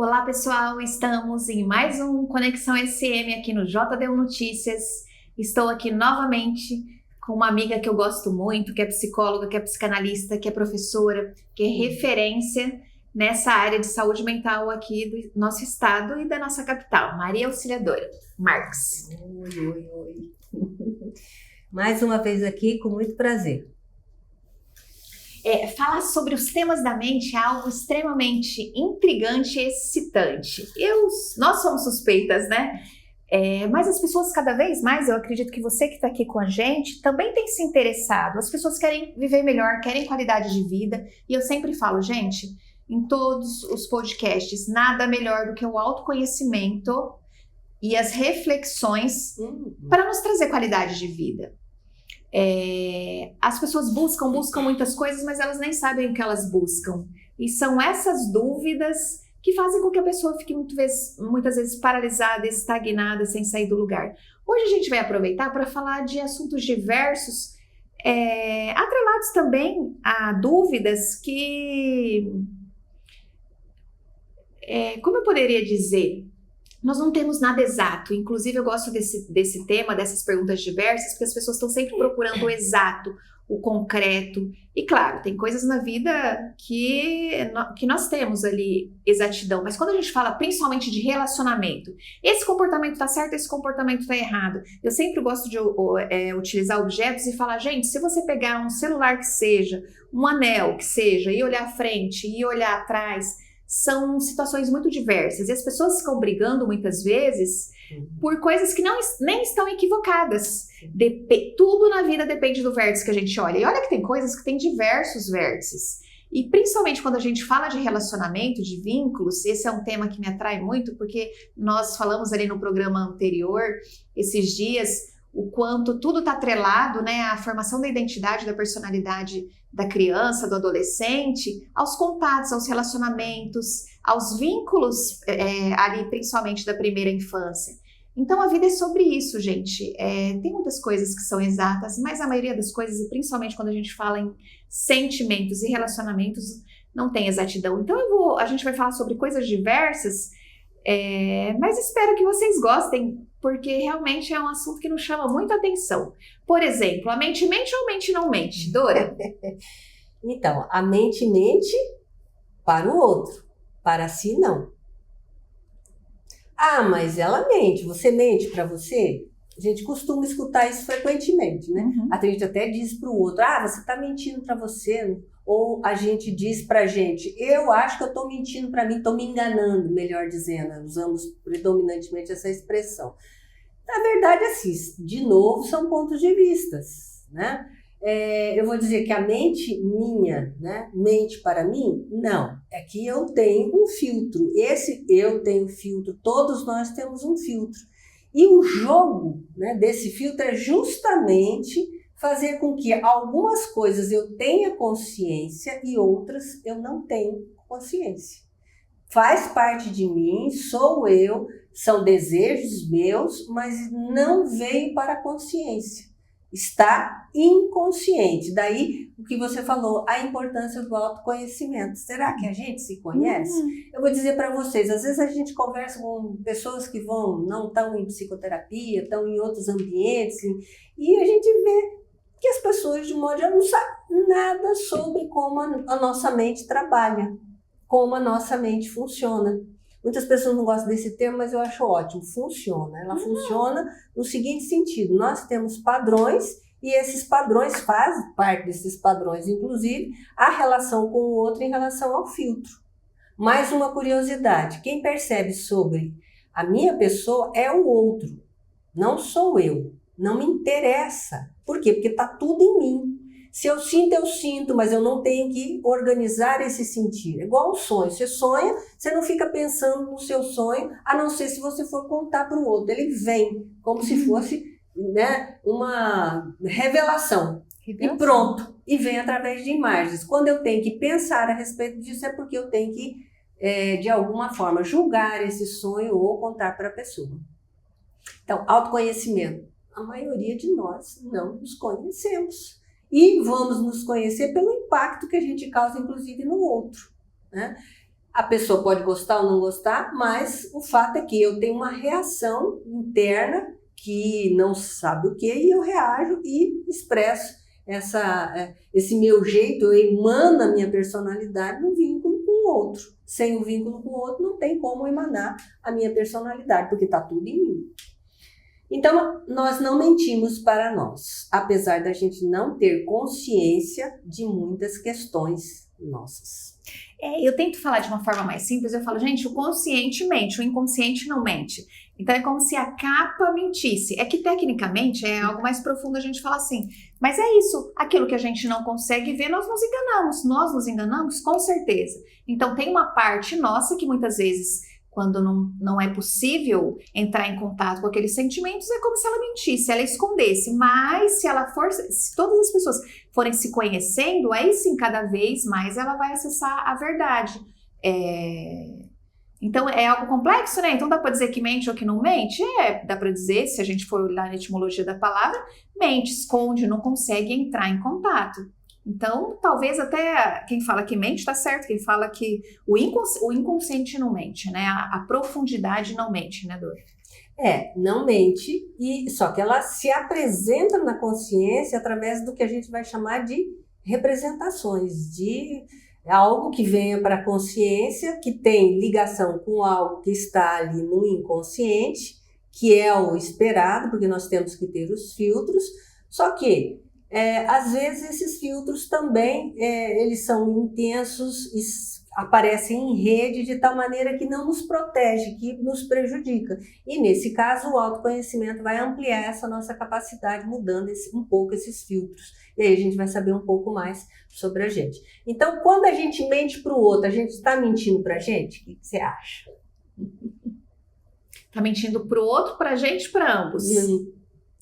Olá, pessoal! Estamos em mais um Conexão SM aqui no JDU Notícias. Estou aqui novamente com uma amiga que eu gosto muito, que é psicóloga, que é psicanalista, que é professora, que é referência nessa área de saúde mental aqui do nosso estado e da nossa capital, Maria Auxiliadora Marques. Oi. Mais uma vez aqui, com muito prazer. Falar sobre os temas da mente é algo extremamente intrigante e excitante. Nós somos suspeitas, né? Mas as pessoas cada vez mais, eu acredito que você que está aqui com a gente, também tem se interessado. As pessoas querem viver melhor, querem qualidade de vida. E eu sempre falo, gente, em todos os podcasts, nada melhor do que o autoconhecimento e as reflexões para nos trazer qualidade de vida. As pessoas buscam muitas coisas, mas elas nem sabem o que elas buscam. E são essas dúvidas que fazem com que a pessoa fique muitas vezes paralisada, estagnada, sem sair do lugar. Hoje a gente vai aproveitar para falar de assuntos diversos, atrelados também a dúvidas que, como eu poderia dizer, nós não temos nada exato. Inclusive, eu gosto desse tema, dessas perguntas diversas, porque as pessoas estão sempre procurando o exato, o concreto. E claro, tem coisas na vida que nós temos ali exatidão. Mas quando a gente fala principalmente de relacionamento, esse comportamento está certo, esse comportamento está errado. Eu sempre gosto de utilizar objetos e falar, gente, se você pegar um celular que seja, um anel que seja, e olhar à frente e olhar atrás, são situações muito diversas e as pessoas ficam brigando muitas vezes por coisas que nem estão equivocadas. Tudo na vida depende do vértice que a gente olha. E olha que tem coisas que tem diversos vértices. E principalmente quando a gente fala de relacionamento, de vínculos, esse é um tema que me atrai muito, porque nós falamos ali no programa anterior, esses dias, o quanto tudo está atrelado, né, à formação da identidade, da personalidade da criança, do adolescente, aos contatos, aos relacionamentos, aos vínculos, ali principalmente da primeira infância. Então a vida é sobre isso, gente. Tem muitas coisas que são exatas, mas a maioria das coisas, e principalmente quando a gente fala em sentimentos e relacionamentos, não tem exatidão. Então a gente vai falar sobre coisas diversas, mas espero que vocês gostem, porque realmente é um assunto que nos chama muita atenção. Por exemplo, a mente mente ou mente não mente? Dora? Então, a mente mente para o outro, para si não. Ah, mas ela mente, você mente para você? A gente costuma escutar isso frequentemente, né? A gente até diz para o outro, você está mentindo para você. Ou a gente diz pra gente, eu acho que eu estou mentindo para mim, estou me enganando, melhor dizendo, usamos predominantemente essa expressão. Na verdade, assim, de novo, são pontos de vistas, né? Eu vou dizer que a mente minha, né, mente para mim? Não, é que eu tenho um filtro, eu tenho filtro, todos nós temos um filtro. E o jogo, né, desse filtro é justamente fazer com que algumas coisas eu tenha consciência e outras eu não tenho consciência. Faz parte de mim, sou eu, são desejos meus, mas não veio para a consciência. Está inconsciente. Daí o que você falou, a importância do autoconhecimento. Será que a gente se conhece? Eu vou dizer para vocês, às vezes a gente conversa com pessoas que não estão em psicoterapia, estão em outros ambientes, e a gente vê que as pessoas, de modo geral, não sabem nada sobre como a nossa mente trabalha, como a nossa mente funciona. Muitas pessoas não gostam desse termo, mas eu acho ótimo, funciona. Ela funciona no seguinte sentido, nós temos padrões e esses padrões fazem parte desses padrões, inclusive a relação com o outro em relação ao filtro. Mais uma curiosidade, quem percebe sobre a minha pessoa é o outro, não sou eu. Não me interessa. Por quê? Porque está tudo em mim. Se eu sinto, mas eu não tenho que organizar esse sentir. É igual ao sonho. Você sonha, você não fica pensando no seu sonho, a não ser se você for contar para o outro. Ele vem como se fosse, né, uma revelação. E pronto. E vem através de imagens. Quando eu tenho que pensar a respeito disso, é porque eu tenho que, de alguma forma, julgar esse sonho ou contar para a pessoa. Então, autoconhecimento. A maioria de nós não nos conhecemos. E vamos nos conhecer pelo impacto que a gente causa, inclusive, no outro, né? A pessoa pode gostar ou não gostar, mas o fato é que eu tenho uma reação interna que não sabe o que, e eu reajo e expresso esse meu jeito, eu emano a minha personalidade no vínculo com o outro. Sem o vínculo com o outro, não tem como emanar a minha personalidade, porque está tudo em mim. Então, nós não mentimos para nós, apesar da gente não ter consciência de muitas questões nossas. Eu tento falar de uma forma mais simples, eu falo, gente, o consciente mente, o inconsciente não mente. Então é como se a capa mentisse. É que tecnicamente é algo mais profundo a gente falar assim, mas é isso, aquilo que a gente não consegue ver, nós nos enganamos com certeza. Então tem uma parte nossa que muitas vezes, quando não é possível entrar em contato com aqueles sentimentos, é como se ela mentisse, ela escondesse. Mas se todas as pessoas forem se conhecendo, aí sim, cada vez mais ela vai acessar a verdade. Então é algo complexo, né? Então dá para dizer que mente ou que não mente? Dá para dizer, se a gente for olhar na etimologia da palavra, mente, esconde, não consegue entrar em contato. Então, talvez até quem fala que mente está certo, quem fala que o inconsciente não mente, né? A profundidade não mente, né, Dor? Não mente, só que ela se apresenta na consciência através do que a gente vai chamar de representações, de algo que venha para a consciência, que tem ligação com algo que está ali no inconsciente, que é o esperado, porque nós temos que ter os filtros, só que às vezes esses filtros também eles são intensos e aparecem em rede de tal maneira que não nos protege, que nos prejudica. E nesse caso o autoconhecimento vai ampliar essa nossa capacidade, mudando um pouco esses filtros. E aí a gente vai saber um pouco mais sobre a gente. Então, quando a gente mente para o outro, a gente está mentindo para a gente? O que você acha? Está mentindo para o outro, para a gente, para ambos.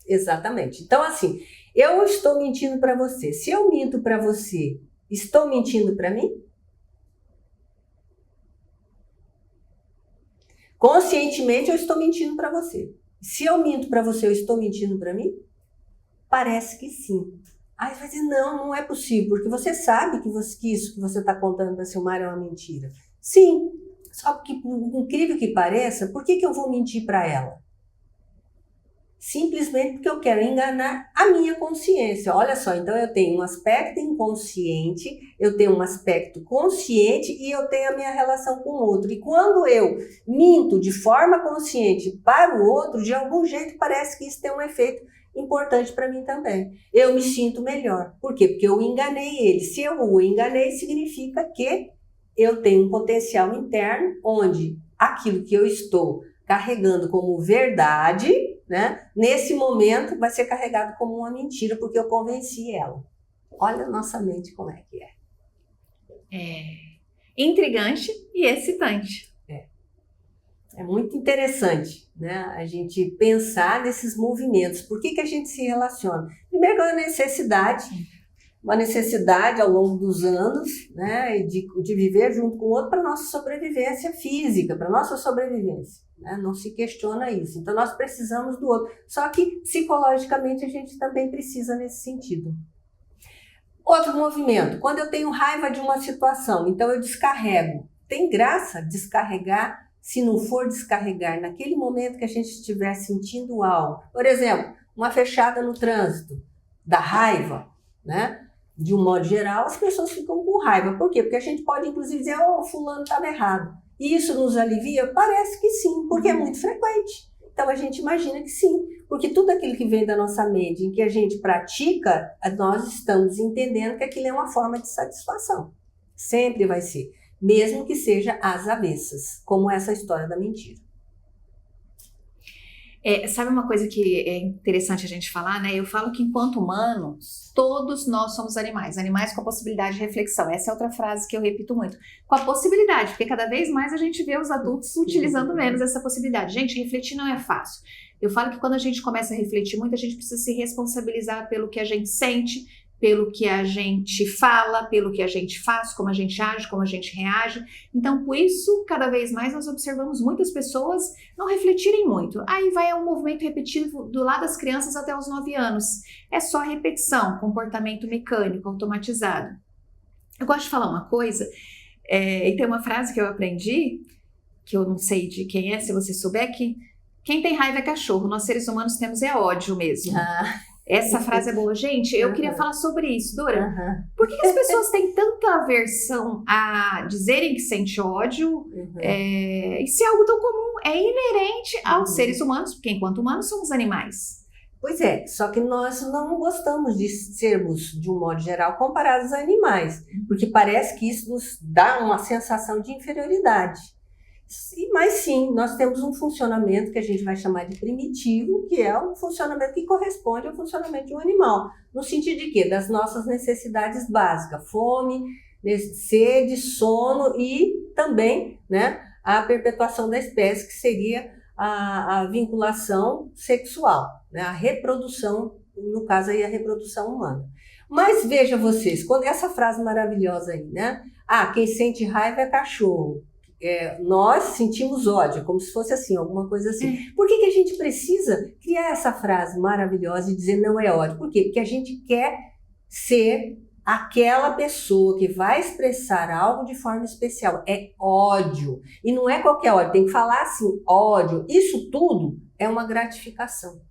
Exatamente. Então, assim, eu estou mentindo para você. Se eu minto para você, estou mentindo para mim? Conscientemente, eu estou mentindo para você. Se eu minto para você, eu estou mentindo para mim? Parece que sim. Aí vai dizer, não é possível, porque você sabe que isso que você está contando para Silmara é uma mentira. Sim, só que, por incrível que pareça, por que eu vou mentir para ela? Simplesmente porque eu quero enganar a minha consciência. Olha só, então eu tenho um aspecto inconsciente, eu tenho um aspecto consciente e eu tenho a minha relação com o outro. E quando eu minto de forma consciente para o outro, de algum jeito parece que isso tem um efeito importante para mim também. Eu me sinto melhor. Por quê? Porque eu enganei ele. Se eu o enganei, significa que eu tenho um potencial interno onde aquilo que eu estou carregando como verdade, né, nesse momento vai ser carregado como uma mentira, porque eu convenci ela. Olha a nossa mente como é que é. Intrigante e excitante. É muito interessante, né, a gente pensar nesses movimentos. Por que a gente se relaciona? Primeiro, é uma necessidade ao longo dos anos, né, de viver junto com o outro para nossa sobrevivência física, para nossa sobrevivência. Né? Não se questiona isso. Então, nós precisamos do outro. Só que, psicologicamente, a gente também precisa nesse sentido. Outro movimento, quando eu tenho raiva de uma situação, então eu descarrego. Tem graça descarregar se não for descarregar naquele momento que a gente estiver sentindo algo. Por exemplo, uma fechada no trânsito, da raiva, né? De um modo geral, as pessoas ficam com raiva. Por quê? Porque a gente pode, inclusive, dizer, fulano estava errado. E isso nos alivia? Parece que sim, porque é muito frequente. Então, a gente imagina que sim, porque tudo aquilo que vem da nossa mente, em que a gente pratica, nós estamos entendendo que aquilo é uma forma de satisfação. Sempre vai ser. Mesmo que seja às avessas, como essa história da mentira. Sabe uma coisa que é interessante a gente falar, né? Eu falo que enquanto humanos, todos nós somos animais com a possibilidade de reflexão. Essa é outra frase que eu repito muito. Com a possibilidade, porque cada vez mais a gente vê os adultos utilizando menos essa possibilidade. Gente, refletir não é fácil. Eu falo que quando a gente começa a refletir muito, a gente precisa se responsabilizar pelo que a gente sente, pelo que a gente fala, pelo que a gente faz, como a gente age, como a gente reage. Então, por isso, cada vez mais nós observamos muitas pessoas não refletirem muito. Aí vai um movimento repetitivo do lado das crianças até os 9 anos. É só repetição, comportamento mecânico, automatizado. Eu gosto de falar uma coisa, E tem uma frase que eu aprendi, que eu não sei de quem é, se você souber, que quem tem raiva é cachorro, nós seres humanos temos ódio mesmo. Essa frase é boa. Gente, eu queria falar sobre isso, Dora. Por que as pessoas têm tanta aversão a dizerem que sente ódio? Isso é algo tão comum, é inerente aos seres humanos, porque enquanto humanos somos animais. Pois é, só que nós não gostamos de sermos, de um modo geral, comparados a animais, porque parece que isso nos dá uma sensação de inferioridade. Mas sim, nós temos um funcionamento que a gente vai chamar de primitivo, que é um funcionamento que corresponde ao funcionamento de um animal. No sentido de quê? Das nossas necessidades básicas, fome, sede, sono e também, né, a perpetuação da espécie, que seria a vinculação sexual, né, a reprodução, no caso aí a reprodução humana. Mas veja vocês, quando essa frase maravilhosa aí, né? Quem sente raiva é cachorro. Nós sentimos ódio, como se fosse assim, alguma coisa assim. Por que a gente precisa criar essa frase maravilhosa e dizer não é ódio? Por quê? Porque a gente quer ser aquela pessoa que vai expressar algo de forma especial. É ódio. E não é qualquer ódio, tem que falar assim, ódio. Isso tudo é uma gratificação.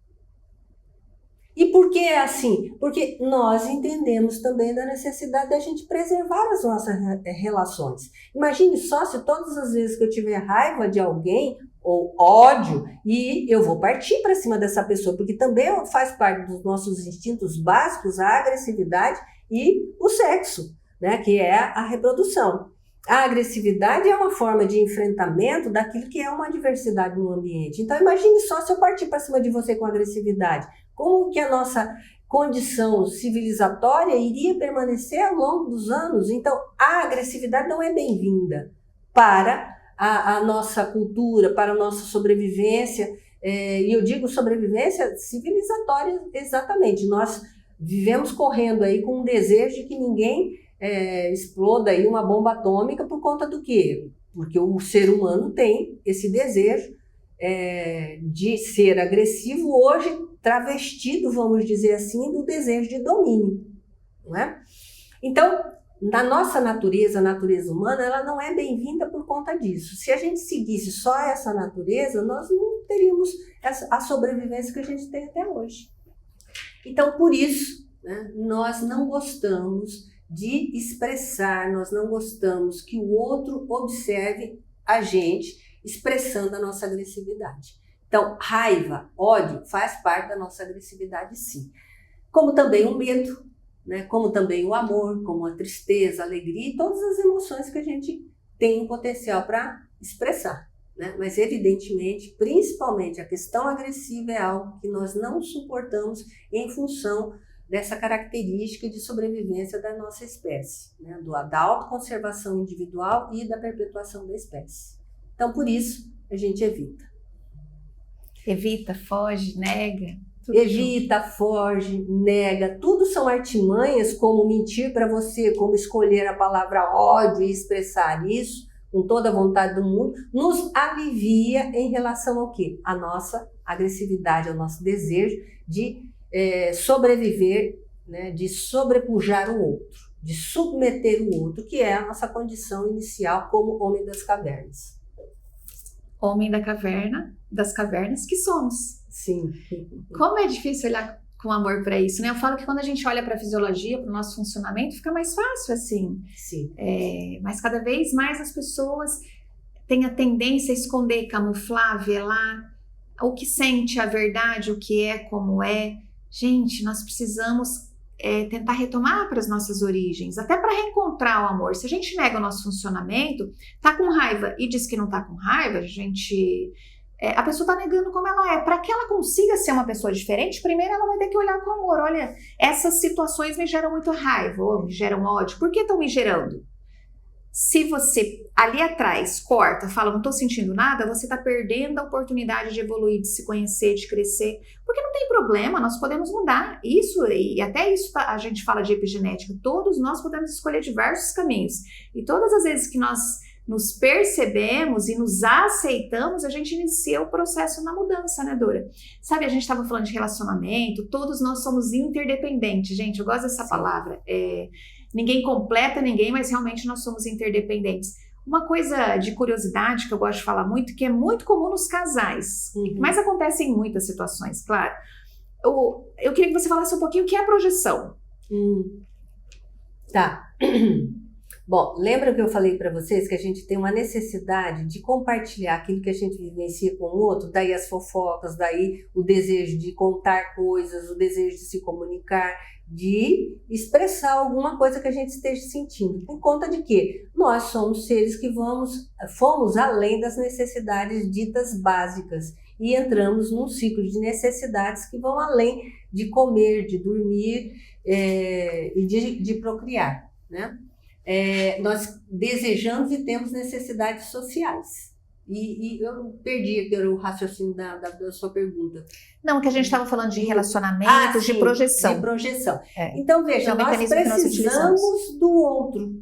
E por que é assim? Porque nós entendemos também da necessidade da gente preservar as nossas relações. Imagine só se todas as vezes que eu tiver raiva de alguém ou ódio, e eu vou partir para cima dessa pessoa, porque também faz parte dos nossos instintos básicos a agressividade e o sexo, né, que é a reprodução. A agressividade é uma forma de enfrentamento daquilo que é uma adversidade no ambiente. Então imagine só se eu partir para cima de você com agressividade. Como que a nossa condição civilizatória iria permanecer ao longo dos anos? Então, a agressividade não é bem-vinda para a nossa cultura, para a nossa sobrevivência. E eu digo sobrevivência civilizatória exatamente. Nós vivemos correndo aí com um desejo de que ninguém exploda aí uma bomba atômica por conta do quê? Porque o ser humano tem esse desejo de ser agressivo hoje, travestido, vamos dizer assim, do desejo de domínio, não é? Então, na nossa natureza, a natureza humana, ela não é bem-vinda por conta disso. Se a gente seguisse só essa natureza, nós não teríamos a sobrevivência que a gente tem até hoje. Então, por isso, né, nós não gostamos de expressar, nós não gostamos que o outro observe a gente expressando a nossa agressividade. Então, raiva, ódio faz parte da nossa agressividade, sim. Como também o medo, né? Como também o amor, como a tristeza, a alegria e todas as emoções que a gente tem um potencial para expressar, né? Mas, evidentemente, principalmente a questão agressiva é algo que nós não suportamos em função dessa característica de sobrevivência da nossa espécie, né? Da autoconservação individual e da perpetuação da espécie. Então, por isso, a gente evita. Evita, foge, nega. Evita, foge, nega. Tudo são artimanhas, como mentir para você, como escolher a palavra ódio e expressar isso com toda a vontade do mundo, nos alivia em relação ao quê? A nossa agressividade, ao nosso desejo de sobreviver, né, de sobrepujar o outro, de submeter o outro, que é a nossa condição inicial como homem das cavernas. Homem das cavernas que somos. Sim. Como é difícil olhar com amor para isso, né? Eu falo que quando a gente olha para a fisiologia, para o nosso funcionamento, fica mais fácil, assim. Sim. Mas cada vez mais as pessoas têm a tendência a esconder, camuflar, velar o que sente, a verdade, o que é, como é. Gente, nós precisamos tentar retomar para as nossas origens, até para reencontrar o amor. Se a gente nega o nosso funcionamento, tá com raiva e diz que não tá com raiva, a pessoa tá negando como ela é. Para que ela consiga ser uma pessoa diferente, primeiro ela vai ter que olhar com amor. Olha, essas situações me geram muito raiva, ou me geram ódio. Por que estão me gerando? Se você ali atrás corta, fala, não estou sentindo nada, você está perdendo a oportunidade de evoluir, de se conhecer, de crescer. Porque não tem problema, nós podemos mudar isso, e até isso a gente fala de epigenética. Todos nós podemos escolher diversos caminhos. E todas as vezes que nós nos percebemos e nos aceitamos, a gente inicia o processo na mudança, né, Dora? Sabe, a gente estava falando de relacionamento, todos nós somos interdependentes, gente, eu gosto dessa palavra. ninguém completa ninguém, mas realmente nós somos interdependentes. Uma coisa de curiosidade que eu gosto de falar muito, que é muito comum nos casais, mas acontece em muitas situações, claro. Eu queria que você falasse um pouquinho o que é a projeção. Tá. Bom, lembra que eu falei para vocês que a gente tem uma necessidade de compartilhar aquilo que a gente vivencia com o outro, daí as fofocas, daí o desejo de contar coisas, o desejo de se comunicar, de expressar alguma coisa que a gente esteja sentindo. Por conta de quê? Nós somos seres que fomos além das necessidades ditas básicas e entramos num ciclo de necessidades que vão além de comer, de dormir e de procriar, né? Nós desejamos e temos necessidades sociais. E eu perdi aqui o raciocínio da sua pergunta. Não, que a gente estava falando de relacionamentos, de projeção. De projeção. Então, veja, nós precisamos do outro.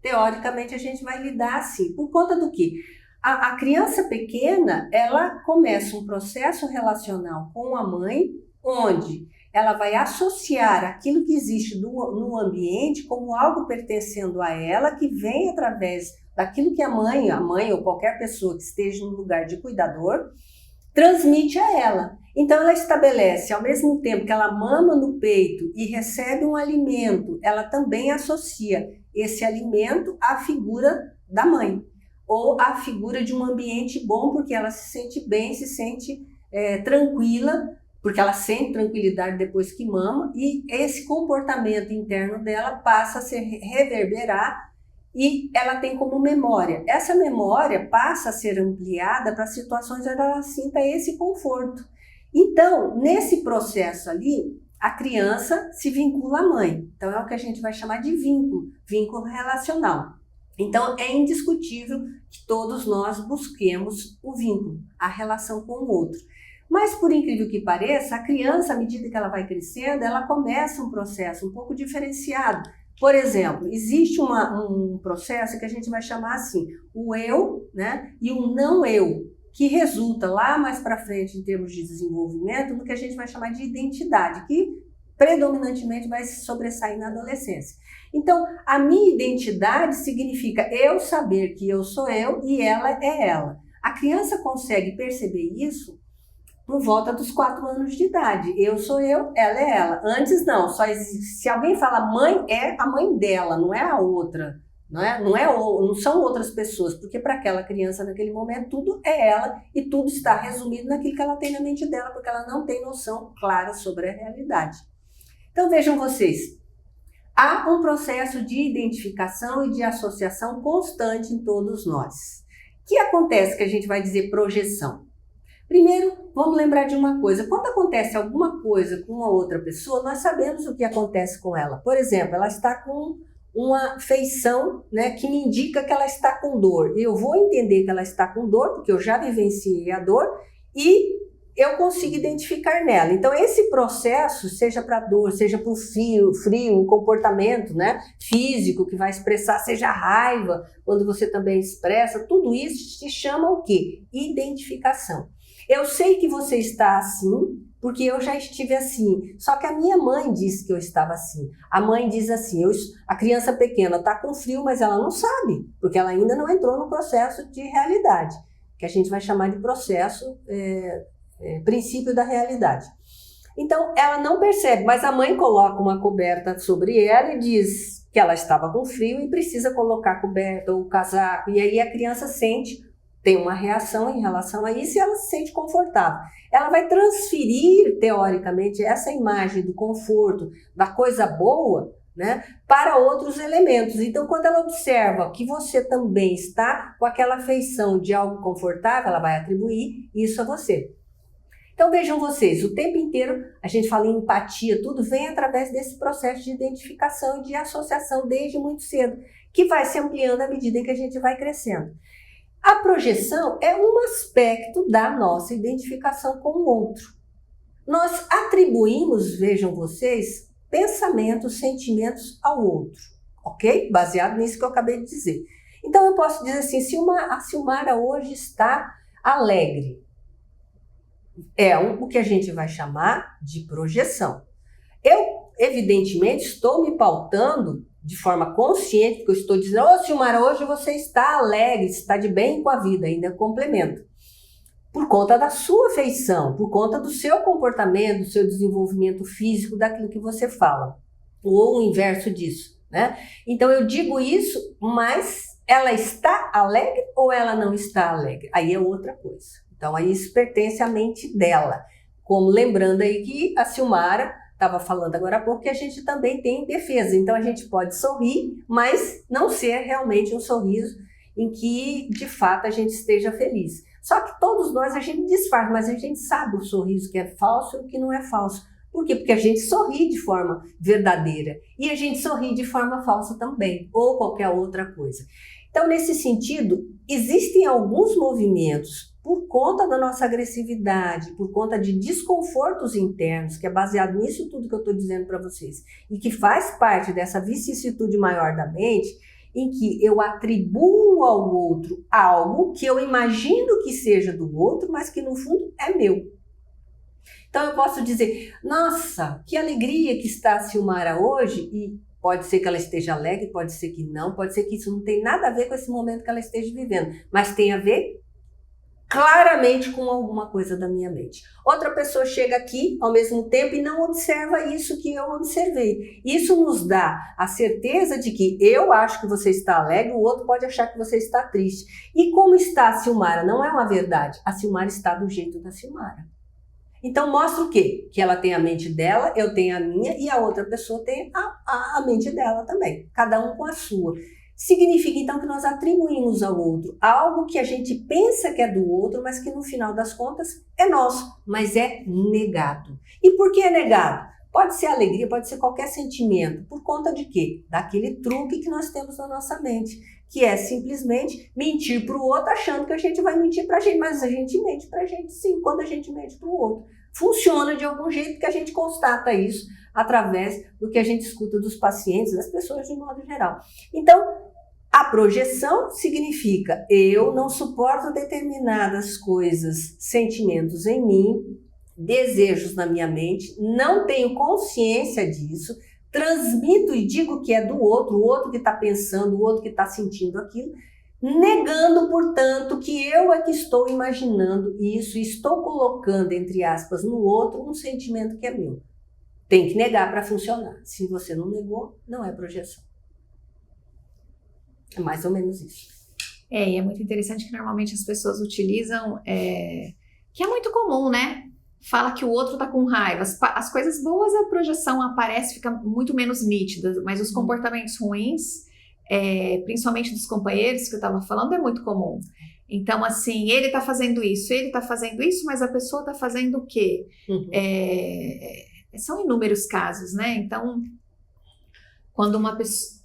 Teoricamente, a gente vai lidar assim. Por conta do quê? A criança pequena, ela começa um processo relacional com a mãe, onde ela vai associar aquilo que existe no ambiente como algo pertencendo a ela, que vem através daquilo que a mãe ou qualquer pessoa que esteja no lugar de cuidador, transmite a ela. Então ela estabelece, ao mesmo tempo que ela mama no peito e recebe um alimento, ela também associa esse alimento à figura da mãe, ou à figura de um ambiente bom, porque ela se sente bem, se sente tranquila, porque ela sente tranquilidade depois que mama, e esse comportamento interno dela passa a se reverberar e ela tem como memória. Essa memória passa a ser ampliada para situações onde ela sinta esse conforto. Então, nesse processo ali, a criança se vincula à mãe. Então, é o que a gente vai chamar de vínculo relacional. Então, é indiscutível que todos nós busquemos o vínculo, a relação com o outro. Mas, por incrível que pareça, a criança, à medida que ela vai crescendo, ela começa um processo um pouco diferenciado. Por exemplo, existe um processo que a gente vai chamar assim, o eu, né, e o não eu, que resulta lá mais para frente, em termos de desenvolvimento, no que a gente vai chamar de identidade, que predominantemente vai se sobressair na adolescência. Então, a minha identidade significa eu saber que eu sou eu e ela é ela. A criança consegue perceber isso por volta dos 4 anos de idade. Eu sou eu, ela é ela. Antes não, só existe, se alguém fala mãe, é a mãe dela, não é a outra. Não são outras pessoas, porque para aquela criança naquele momento tudo é ela e tudo está resumido naquilo que ela tem na mente dela, porque ela não tem noção clara sobre a realidade. Então vejam vocês, há um processo de identificação e de associação constante em todos nós. O que acontece que a gente vai dizer projeção? Primeiro, vamos lembrar de uma coisa. Quando acontece alguma coisa com uma outra pessoa, nós sabemos o que acontece com ela. Por exemplo, ela está com uma feição, né, que me indica que ela está com dor. Eu vou entender que ela está com dor, porque eu já vivenciei a dor, e eu consigo identificar nela. Então, esse processo, seja para dor, seja para o frio, o comportamento, né, físico que vai expressar, seja a raiva, quando você também expressa, tudo isso se chama o quê? Identificação. Eu sei que você está assim, porque eu já estive assim. Só que a minha mãe disse que eu estava assim. A mãe diz assim, a criança pequena está com frio, mas ela não sabe, porque ela ainda não entrou no processo de realidade, que a gente vai chamar de processo, princípio da realidade. Então, ela não percebe, mas a mãe coloca uma coberta sobre ela e diz que ela estava com frio e precisa colocar a coberta ou o casaco. E aí a criança tem uma reação em relação a isso e ela se sente confortável. Ela vai transferir, teoricamente, essa imagem do conforto, da coisa boa, né, para outros elementos. Então, quando ela observa que você também está com aquela afeição de algo confortável, ela vai atribuir isso a você. Então, vejam vocês, o tempo inteiro a gente fala em empatia, tudo vem através desse processo de identificação e de associação desde muito cedo, que vai se ampliando à medida que a gente vai crescendo. A projeção é um aspecto da nossa identificação com o outro. Nós atribuímos, vejam vocês, pensamentos, sentimentos ao outro, ok? Baseado nisso que eu acabei de dizer. Então eu posso dizer assim, a Silmara hoje está alegre. É o que a gente vai chamar de projeção. Eu, evidentemente, estou me pautando de forma consciente, porque eu estou dizendo, ô Silmara, hoje você está alegre, está de bem com a vida, ainda complemento. Por conta da sua feição, por conta do seu comportamento, do seu desenvolvimento físico, daquilo que você fala. Ou o inverso disso, né? Então eu digo isso, mas ela está alegre ou ela não está alegre? Aí é outra coisa. Então aí isso pertence à mente dela. Como lembrando aí que a Silmara estava falando agora há pouco que a gente também tem defesa. Então a gente pode sorrir, mas não ser realmente um sorriso em que de fato a gente esteja feliz. Só que todos nós a gente disfarça, mas a gente sabe o sorriso que é falso e o que não é falso. Por quê? Porque a gente sorri de forma verdadeira e a gente sorri de forma falsa também, ou qualquer outra coisa. Então, nesse sentido, existem alguns movimentos por conta da nossa agressividade, por conta de desconfortos internos, que é baseado nisso tudo que eu estou dizendo para vocês, e que faz parte dessa vicissitude maior da mente, em que eu atribuo ao outro algo que eu imagino que seja do outro, mas que no fundo é meu. Então eu posso dizer, nossa, que alegria que está a Silmara hoje, e pode ser que ela esteja alegre, pode ser que não, pode ser que isso não tenha nada a ver com esse momento que ela esteja vivendo, mas tem a ver claramente com alguma coisa da minha mente. Outra pessoa chega aqui ao mesmo tempo e não observa isso que eu observei. Isso nos dá a certeza de que eu acho que você está alegre, o outro pode achar que você está triste. E como está a Silmara? Não é uma verdade. A Silmara está do jeito da Silmara. Então mostra o quê? Que ela tem a mente dela, eu tenho a minha e a outra pessoa tem a mente dela também. Cada um com a sua. Significa então que nós atribuímos ao outro algo que a gente pensa que é do outro, mas que no final das contas é nosso, mas é negado. E por que é negado? Pode ser alegria, pode ser qualquer sentimento. Por conta de quê? Daquele truque que nós temos na nossa mente, que é simplesmente mentir para o outro achando que a gente vai mentir para a gente, mas a gente mente para a gente sim, quando a gente mente para o outro. Funciona de algum jeito que a gente constata isso através do que a gente escuta dos pacientes, das pessoas de modo geral. Então, a projeção significa eu não suporto determinadas coisas, sentimentos em mim, desejos na minha mente, não tenho consciência disso, transmito e digo que é do outro, o outro que está pensando, o outro que está sentindo aquilo, negando, portanto, que eu é que estou imaginando isso e estou colocando, entre aspas, no outro um sentimento que é meu. Tem que negar para funcionar. Se você não negou, não é projeção. É mais ou menos isso. E é muito interessante que normalmente as pessoas utilizam, que é muito comum, né? Fala que o outro tá com raiva. As coisas boas, a projeção aparece, fica muito menos nítida, mas os comportamentos ruins, principalmente dos companheiros que eu tava falando, é muito comum. Então, assim, ele tá fazendo isso, mas a pessoa tá fazendo o quê? São inúmeros casos, né? Então, quando uma pessoa...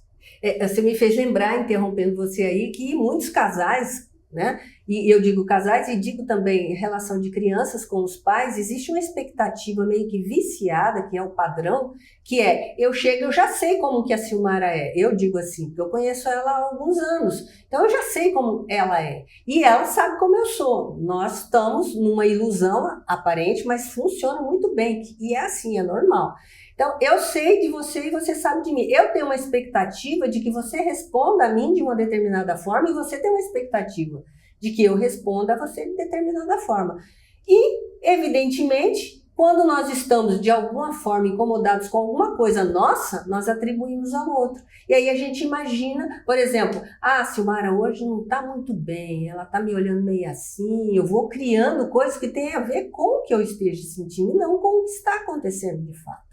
Você me fez lembrar, interrompendo você aí, que muitos casais, né? E eu digo casais e digo também em relação de crianças com os pais, existe uma expectativa meio que viciada, que é o padrão, que é, eu chego, eu já sei como que a Silmara é. Eu digo assim, porque eu conheço ela há alguns anos, então eu já sei como ela é. E ela sabe como eu sou. Nós estamos numa ilusão aparente, mas funciona muito bem. E é assim, é normal. Então, eu sei de você e você sabe de mim. Eu tenho uma expectativa de que você responda a mim de uma determinada forma e você tem uma expectativa de que eu responda a você de determinada forma. E, evidentemente, quando nós estamos de alguma forma incomodados com alguma coisa nossa, nós atribuímos ao outro. E aí a gente imagina, por exemplo, a Silmara hoje não está muito bem, ela está me olhando meio assim, eu vou criando coisas que têm a ver com o que eu esteja sentindo e não com o que está acontecendo de fato.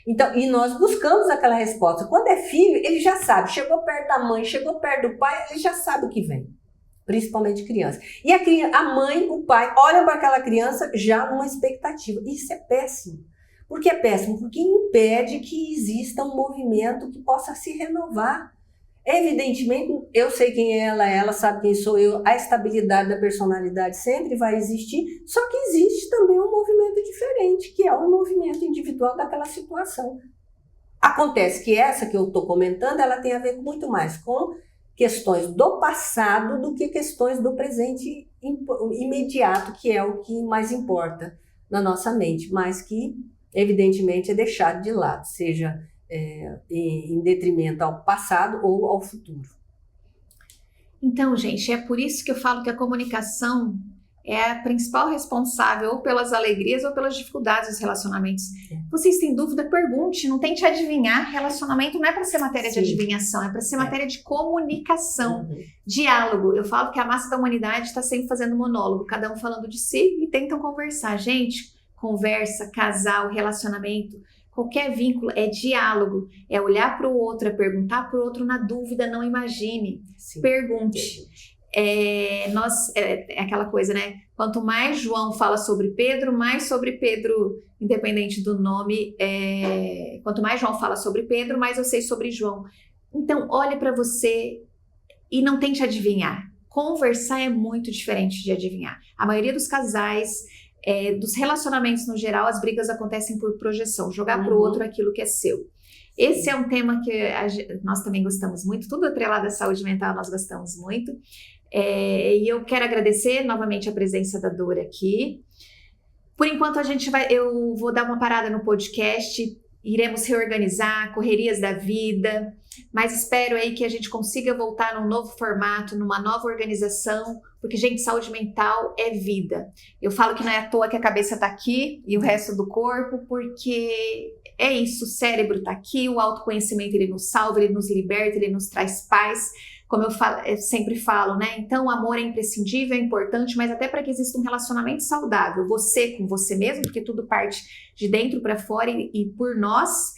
Então, e nós buscamos aquela resposta. Quando é filho, ele já sabe, chegou perto da mãe, chegou perto do pai, ele já sabe o que vem, principalmente criança. E a mãe, o pai, olham para aquela criança já numa expectativa. Isso é péssimo. Por que é péssimo? Porque impede que exista um movimento que possa se renovar. Evidentemente, eu sei quem é ela sabe quem sou eu, a estabilidade da personalidade sempre vai existir, só que existe também um movimento diferente, que é o movimento individual daquela situação. Acontece que essa que eu estou comentando, ela tem a ver muito mais com questões do passado do que questões do presente imediato, que é o que mais importa na nossa mente, mas que, evidentemente, é deixado de lado, seja em detrimento ao passado ou ao futuro. Então, gente, é por isso que eu falo que a comunicação é a principal responsável ou pelas alegrias ou pelas dificuldades dos relacionamentos. Vocês têm dúvida? Pergunte, não tente adivinhar. Relacionamento não é para ser matéria de adivinhação, é para ser matéria de comunicação, diálogo. Eu falo que a massa da humanidade está sempre fazendo monólogo, cada um falando de si e tentam conversar. Gente, conversa, casal, relacionamento, qualquer vínculo é diálogo, é olhar para o outro, é perguntar para o outro na dúvida, não imagine, pergunte. É aquela coisa, né? Quanto mais João fala sobre Pedro, mais sobre Pedro, independente do nome, quanto mais João fala sobre Pedro, mais eu sei sobre João. Então, olhe para você e não tente adivinhar. Conversar é muito diferente de adivinhar. A maioria dos casais, dos relacionamentos no geral, as brigas acontecem por projeção, jogar para o outro aquilo que é seu. Esse é um tema que nós também gostamos muito, tudo atrelado à saúde mental nós gostamos muito. E eu quero agradecer novamente a presença da Dora aqui. Por enquanto eu vou dar uma parada no podcast, iremos reorganizar, correrias da vida, mas espero aí que a gente consiga voltar num novo formato, numa nova organização, porque, gente, saúde mental é vida. Eu falo que não é à toa que a cabeça tá aqui e o resto do corpo, porque é isso, o cérebro tá aqui, o autoconhecimento ele nos salva, ele nos liberta, ele nos traz paz. Como eu sempre falo, né? Então, o amor é imprescindível, é importante, mas até para que exista um relacionamento saudável, você com você mesmo, porque tudo parte de dentro para fora e por nós,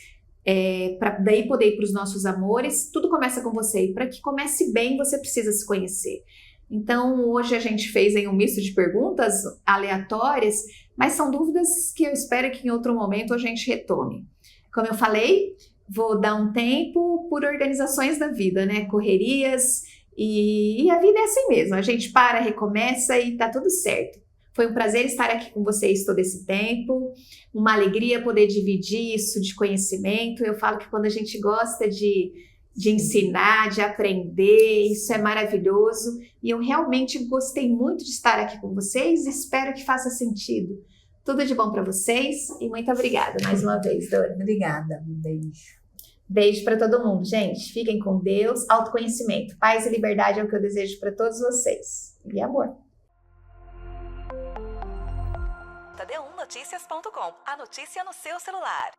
para daí poder ir para os nossos amores, tudo começa com você. E para que comece bem, você precisa se conhecer. Então, hoje a gente fez aí um misto de perguntas aleatórias, mas são dúvidas que eu espero que em outro momento a gente retome. Como eu falei, vou dar um tempo por organizações da vida, né? Correrias e a vida é assim mesmo. A gente para, recomeça e tá tudo certo. Foi um prazer estar aqui com vocês todo esse tempo. Uma alegria poder dividir isso de conhecimento. Eu falo que quando a gente gosta de ensinar, de aprender, isso é maravilhoso. E eu realmente gostei muito de estar aqui com vocês. Espero que faça sentido. Tudo de bom para vocês e muito obrigada mais uma vez, Dora. Obrigada, um beijo. Beijo para todo mundo, gente. Fiquem com Deus. Autoconhecimento, paz e liberdade é o que eu desejo para todos vocês. E amor. td1noticias.com. A notícia no seu celular.